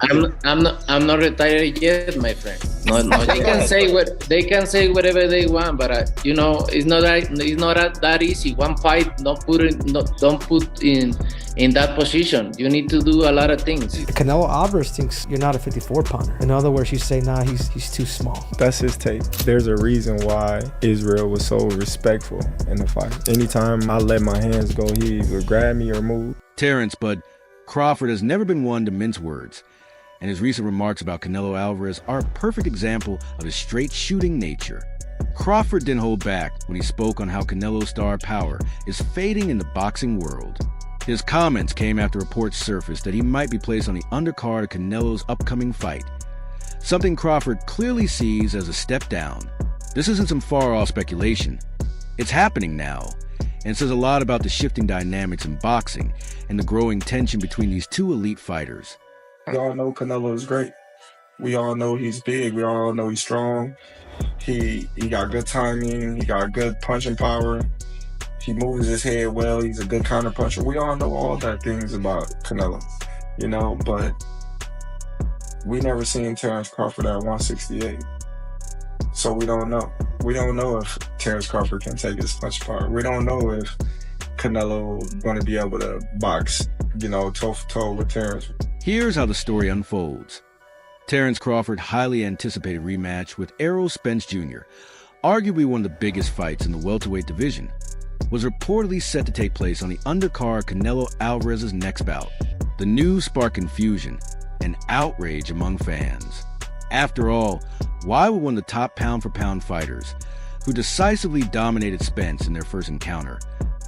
I'm not retired yet, my friend. No, no. They can say whatever they want, but it's not that easy. One fight, don't put in that position. You need to do a lot of things. Canelo Alvarez thinks you're not a 54 pounder. In other words, you say, nah, he's too small. That's his take. There's a reason why Israel was so respectful in the fight. Anytime I let my hands go, he would grab me or move. Terence, but Crawford has never been one to mince words, and his recent remarks about Canelo Alvarez are a perfect example of his straight-shooting nature. Crawford didn't hold back when he spoke on how Canelo's star power is fading in the boxing world. His comments came after reports surfaced that he might be placed on the undercard of Canelo's upcoming fight, something Crawford clearly sees as a step down. This isn't some far-off speculation. It's happening now, and says a lot about the shifting dynamics in boxing and the growing tension between these two elite fighters. We all know Canelo is great. We all know he's big. We all know he's strong. He got good timing. He got good punching power. He moves his head well. He's a good counter puncher. We all know all that things about Canelo, but we never seen Terence Crawford at 168. So we don't know. We don't know if Terence Crawford can take his punch power. We don't know if Canelo going to be able to box, toe-to-toe with Terence. Here's how the story unfolds. Terence Crawford highly anticipated rematch with Errol Spence Jr., arguably one of the biggest fights in the welterweight division, was reportedly set to take place on the undercard Canelo Alvarez's next bout. The news sparked confusion and outrage among fans. After all, why would one of the top pound-for-pound fighters, who decisively dominated Spence in their first encounter,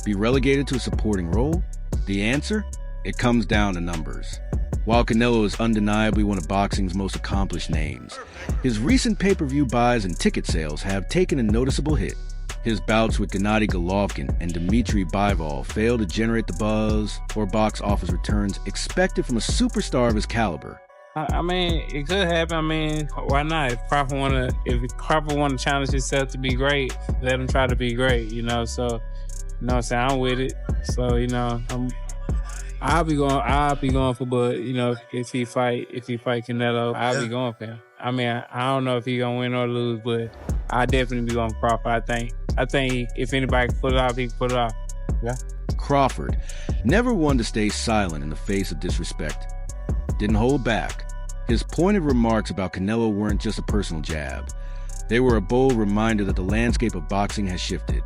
be relegated to a supporting role? The answer? It comes down to numbers. While Canelo is undeniably one of boxing's most accomplished names, his recent pay-per-view buys and ticket sales have taken a noticeable hit. His bouts with Gennady Golovkin and Dmitry Bivol failed to generate the buzz or box office returns expected from a superstar of his caliber. I mean, it could happen. I mean, why not? If Crawford want to challenge himself to be great, let him try to be great. So, I'm with it. So, I'll be going for Bud. If he fight Canelo, I'll be going for him. I mean, I don't know if he gonna win or lose, but I definitely be going for Crawford. I think if anybody can pull it off, he can pull it off. Yeah. Crawford, never one to stay silent in the face of disrespect, didn't hold back. His pointed remarks about Canelo weren't just a personal jab. They were a bold reminder that the landscape of boxing has shifted.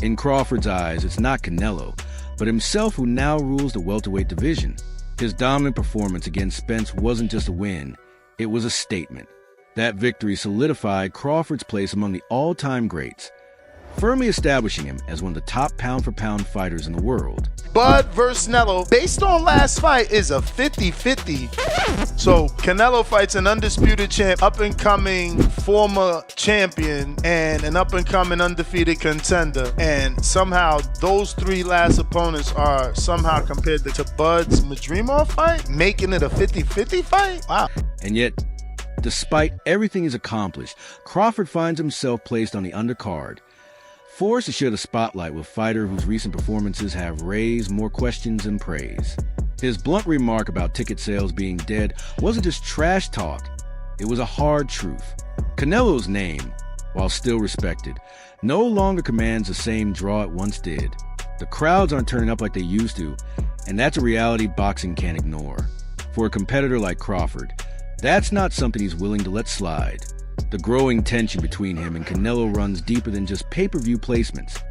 In Crawford's eyes, it's not Canelo, but himself who now rules the welterweight division. His dominant performance against Spence wasn't just a win, it was a statement. That victory solidified Crawford's place among the all-time greats, firmly establishing him as one of the top pound-for-pound fighters in the world. Bud versus Canelo, based on last fight, is a 50-50. So Canelo fights an undisputed champ, up-and-coming former champion, and an up-and-coming undefeated contender. And somehow those three last opponents are somehow compared to Bud's Madrimov fight, making it a 50-50 fight? Wow. And yet, despite everything he's accomplished, Crawford finds himself placed on the undercard, forced to share the spotlight with a fighter whose recent performances have raised more questions than praise. His blunt remark about ticket sales being dead wasn't just trash talk, it was a hard truth. Canelo's name, while still respected, no longer commands the same draw it once did. The crowds aren't turning up like they used to, and that's a reality boxing can't ignore. For a competitor like Crawford, that's not something he's willing to let slide. The growing tension between him and Canelo runs deeper than just pay-per-view placements.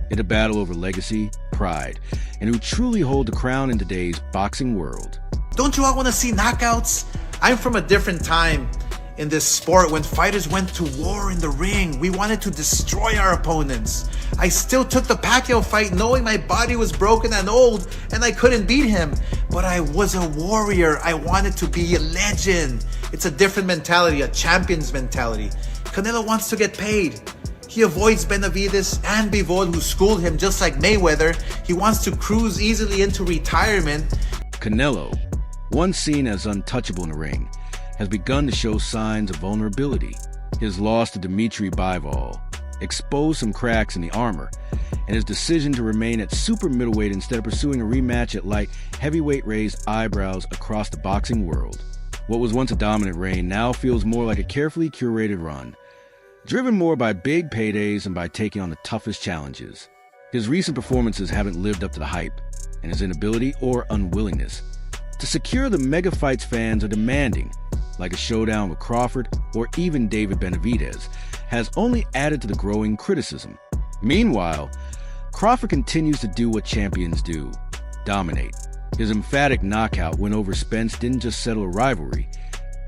It's a battle over legacy, pride, and who truly hold the crown in today's boxing world. Don't you all want to see knockouts? I'm from a different time in this sport when fighters went to war in the ring. We wanted to destroy our opponents. I still took the Pacquiao fight knowing my body was broken and old and I couldn't beat him. But I was a warrior. I wanted to be a legend. It's a different mentality, a champion's mentality. Canelo wants to get paid. He avoids Benavidez and Bivol, who schooled him just like Mayweather. He wants to cruise easily into retirement. Canelo, once seen as untouchable in the ring, has begun to show signs of vulnerability. His loss to Dmitry Bivol exposed some cracks in the armor, and his decision to remain at super middleweight instead of pursuing a rematch at light heavyweight raised eyebrows across the boxing world. What was once a dominant reign now feels more like a carefully curated run, driven more by big paydays than by taking on the toughest challenges. His recent performances haven't lived up to the hype, and his inability or unwillingness to secure the mega fights fans are demanding, like a showdown with Crawford or even David Benavidez, has only added to the growing criticism. Meanwhile, Crawford continues to do what champions do: dominate. His emphatic knockout win over Spence didn't just settle a rivalry,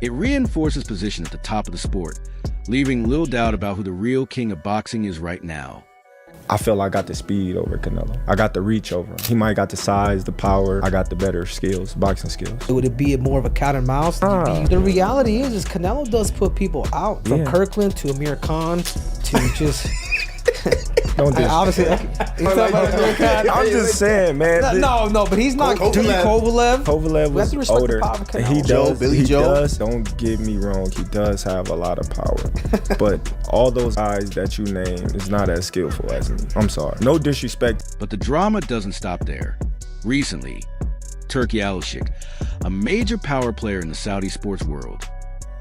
it reinforced his position at the top of the sport, leaving little doubt about who the real king of boxing is right now. I feel I got the speed over Canelo. I got the reach over him. He might got the size, the power. I got the better skills, boxing skills. Would it be more of a cat and mouse? The reality is Canelo does put people out. From Kirkland to Amir Khan to just... Don't do obviously, I'm just saying, man. No, but he's not. Kovalev was older. And he does. Don't get me wrong. He does have a lot of power. But all those guys that you name is not as skillful as me. I'm sorry. No disrespect. But the drama doesn't stop there. Recently, Turki Alashik, a major power player in the Saudi sports world,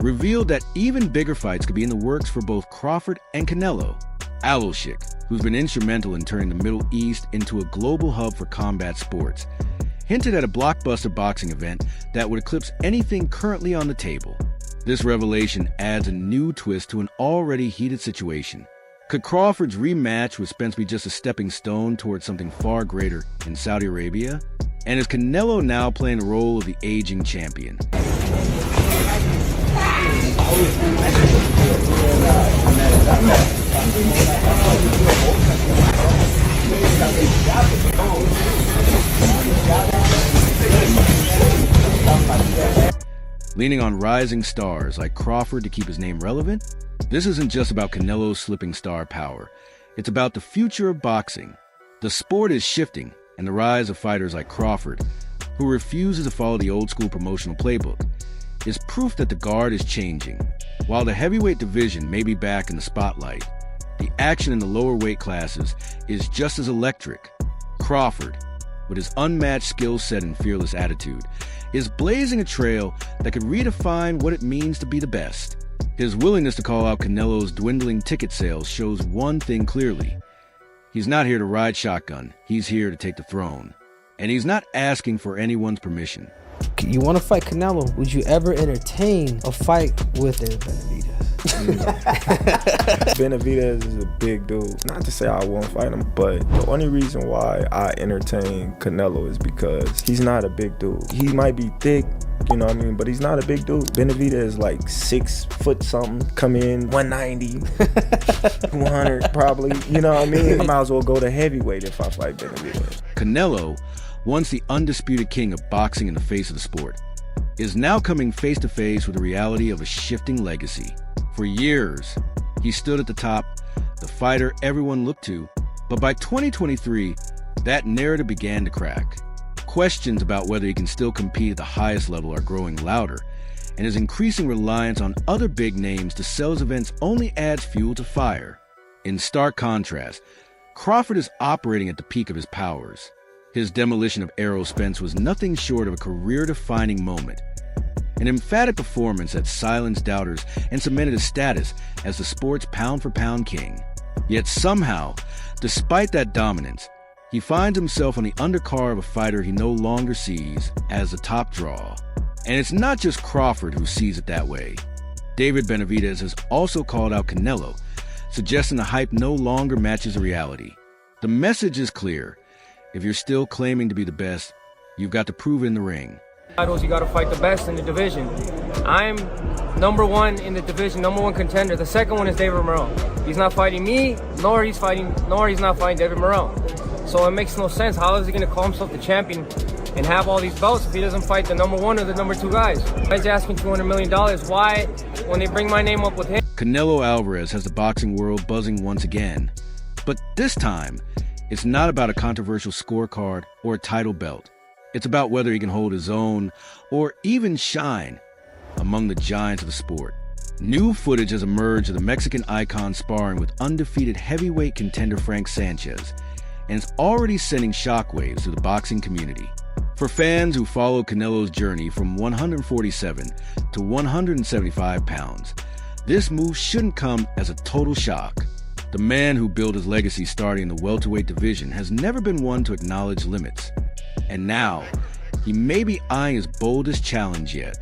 revealed that even bigger fights could be in the works for both Crawford and Canelo. Alashik, who's been instrumental in turning the Middle East into a global hub for combat sports, hinted at a blockbuster boxing event that would eclipse anything currently on the table. This revelation adds a new twist to an already heated situation. Could Crawford's rematch with Spence be just a stepping stone towards something far greater in Saudi Arabia? And is Canelo now playing the role of the aging champion? Leaning on rising stars like Crawford to keep his name relevant? This isn't just about Canelo's slipping star power. It's about the future of boxing. The sport is shifting, and the rise of fighters like Crawford, who refuses to follow the old-school promotional playbook, is proof that the guard is changing. While the heavyweight division may be back in the spotlight, the action in the lower weight classes is just as electric. Crawford, with his unmatched skill set and fearless attitude, is blazing a trail that could redefine what it means to be the best. His willingness to call out Canelo's dwindling ticket sales shows one thing clearly. He's not here to ride shotgun, he's here to take the throne. And he's not asking for anyone's permission. You want to fight Canelo? Would you ever entertain a fight with Benavidez? Benavidez is a big dude. Not to say I won't fight him, but the only reason why I entertain Canelo is because he's not a big dude. He might be thick, you know what I mean, but he's not a big dude. Benavidez is like 6 foot something, come in 190, 200 probably, you know what I mean? I might as well go to heavyweight if I fight Benavidez. Canelo, once the undisputed king of boxing in the face of the sport, is now coming face to face with the reality of a shifting legacy. For years, he stood at the top, the fighter everyone looked to, but by 2023, that narrative began to crack. Questions about whether he can still compete at the highest level are growing louder, and his increasing reliance on other big names to sell his events only adds fuel to fire. In stark contrast, Crawford is operating at the peak of his powers. His demolition of Errol Spence was nothing short of a career-defining moment, an emphatic performance that silenced doubters and cemented his status as the sport's pound-for-pound king. Yet somehow, despite that dominance, he finds himself on the undercard of a fighter he no longer sees as the top draw. And it's not just Crawford who sees it that way. David Benavidez has also called out Canelo, suggesting the hype no longer matches the reality. The message is clear. If you're still claiming to be the best, you've got to prove it in the ring. You got to fight the best in the division. I'm number one in the division, number one contender. The second one is David Morrell. He's not fighting me, nor he's not fighting David Morrell. So it makes no sense. How is he going to call himself the champion and have all these belts if he doesn't fight the number one or the number two guys? He's asking $200 million. Why, when they bring my name up with him? Canelo Alvarez has the boxing world buzzing once again. But this time, it's not about a controversial scorecard or a title belt. It's about whether he can hold his own or even shine among the giants of the sport. New footage has emerged of the Mexican icon sparring with undefeated heavyweight contender Frank Sanchez, and it's already sending shockwaves through the boxing community. For fans who follow Canelo's journey from 147 to 175 pounds, this move shouldn't come as a total shock. The man who built his legacy starting in the welterweight division has never been one to acknowledge limits. And now, he may be eyeing his boldest challenge yet.